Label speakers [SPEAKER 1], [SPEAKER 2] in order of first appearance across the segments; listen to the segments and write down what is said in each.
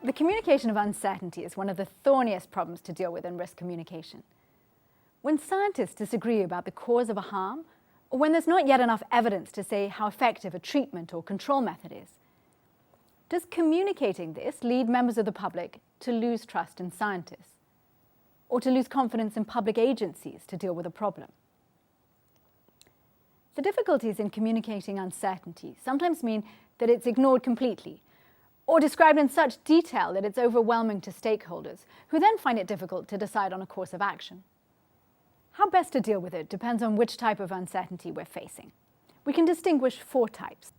[SPEAKER 1] The communication of uncertainty is one of the thorniest problems to deal with in risk communication. When scientists disagree about the cause of a harm, or when there's not yet enough evidence to say how effective a treatment or control method is, does communicating this lead members of the public to lose trust in scientists, or to lose confidence in public agencies to deal with a problem? The difficulties in communicating uncertainty sometimes mean that it's ignored completely, or described in such detail that it's overwhelming to stakeholders, who then find it difficult to decide on a course of action. How best to deal with it depends on which type of uncertainty we're facing. We can distinguish 4 types.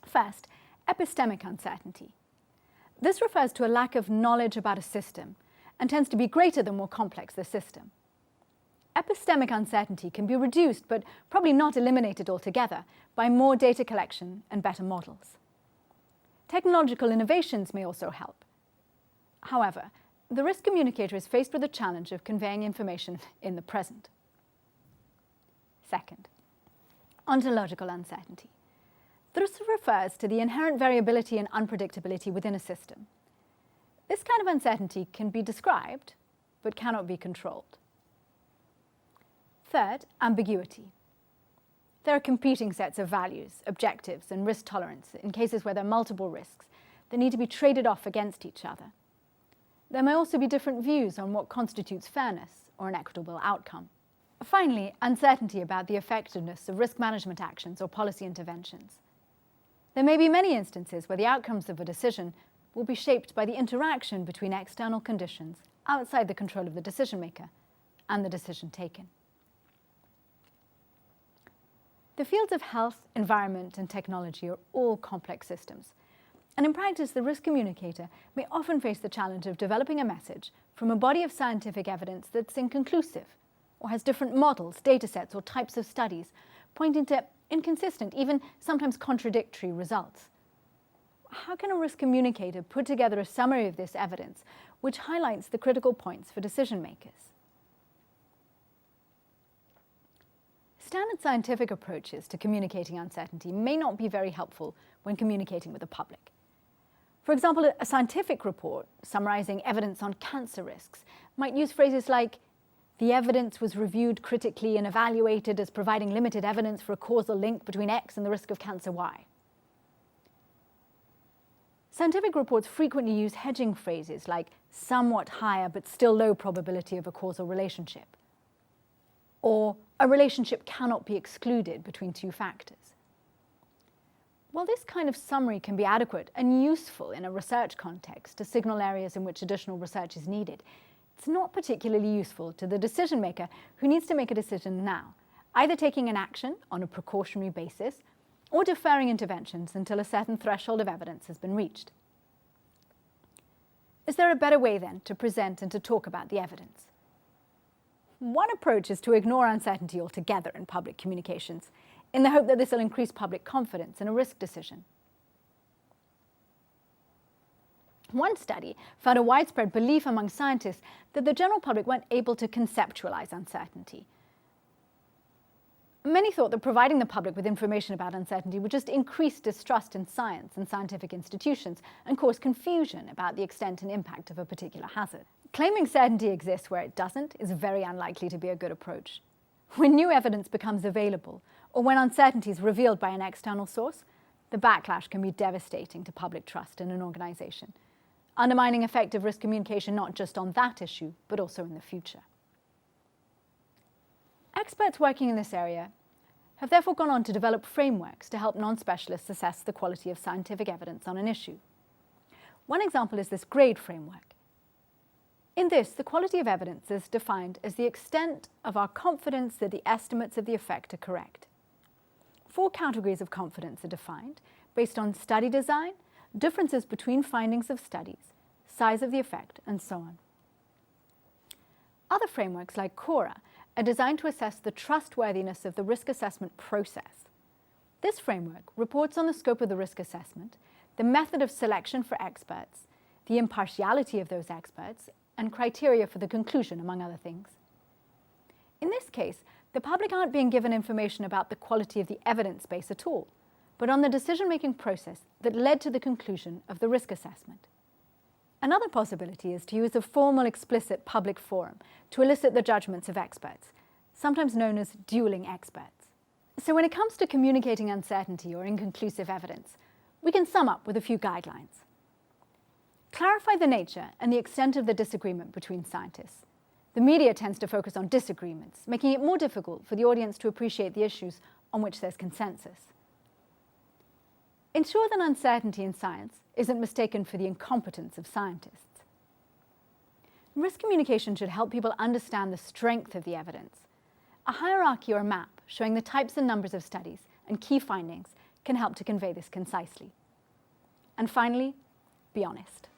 [SPEAKER 1] First, epistemic uncertainty. This refers to a lack of knowledge about a system and tends to be greater the more complex the system. Epistemic uncertainty can be reduced, but probably not eliminated altogether, by more data collection and better models. Technological innovations may also help. However, the risk communicator is faced with the challenge of conveying information in the present. Second, ontological uncertainty. This refers to the inherent variability and unpredictability within a system. This kind of uncertainty can be described, but cannot be controlled. Third, ambiguity. There are competing sets of values, objectives, and risk tolerance in cases where there are multiple risks that need to be traded off against each other. There may also be different views on what constitutes fairness or an equitable outcome. Finally, uncertainty about the effectiveness of risk management actions or policy interventions. There may be many instances where the outcomes of a decision will be shaped by the interaction between external conditions outside the control of the decision maker and the decision taken. The fields of health, environment, and technology are all complex systems. And in practice, the risk communicator may often face the challenge of developing a message from a body of scientific evidence that's inconclusive, or has different models, datasets, or types of studies, pointing to inconsistent, even sometimes contradictory results. How can a risk communicator put together a summary of this evidence, which highlights the critical points for decision makers? Standard scientific approaches to communicating uncertainty may not be very helpful when communicating with the public. For example, a scientific report summarizing evidence on cancer risks might use phrases like, "The evidence was reviewed critically and evaluated as providing limited evidence for a causal link between X and the risk of cancer Y." Scientific reports frequently use hedging phrases like "somewhat higher but still low probability of a causal relationship," or "a relationship cannot be excluded between 2 factors." While this kind of summary can be adequate and useful in a research context to signal areas in which additional research is needed, it's not particularly useful to the decision maker who needs to make a decision now, either taking an action on a precautionary basis or deferring interventions until a certain threshold of evidence has been reached. Is there a better way, then, to present and to talk about the evidence? One approach is to ignore uncertainty altogether in public communications, in the hope that this will increase public confidence in a risk decision. One study found a widespread belief among scientists that the general public weren't able to conceptualize uncertainty. Many thought that providing the public with information about uncertainty would just increase distrust in science and scientific institutions and cause confusion about the extent and impact of a particular hazard. Claiming certainty exists where it doesn't is very unlikely to be a good approach. When new evidence becomes available, or when uncertainty is revealed by an external source, the backlash can be devastating to public trust in an organization, undermining effective risk communication not just on that issue, but also in the future. Experts working in this area have therefore gone on to develop frameworks to help non-specialists assess the quality of scientific evidence on an issue. One example is this GRADE framework. In this, the quality of evidence is defined as the extent of our confidence that the estimates of the effect are correct. 4 categories of confidence are defined based on study design, differences between findings of studies, size of the effect, and so on. Other frameworks like CORA are designed to assess the trustworthiness of the risk assessment process. This framework reports on the scope of the risk assessment, the method of selection for experts, the impartiality of those experts, and criteria for the conclusion, among other things. In this case, the public aren't being given information about the quality of the evidence base at all, but on the decision-making process that led to the conclusion of the risk assessment. Another possibility is to use a formal, explicit public forum to elicit the judgments of experts, sometimes known as dueling experts. So when it comes to communicating uncertainty or inconclusive evidence, we can sum up with a few guidelines. Clarify the nature and the extent of the disagreement between scientists. The media tends to focus on disagreements, making it more difficult for the audience to appreciate the issues on which there's consensus. Ensure that uncertainty in science isn't mistaken for the incompetence of scientists. Risk communication should help people understand the strength of the evidence. A hierarchy or a map showing the types and numbers of studies and key findings can help to convey this concisely. And finally, be honest.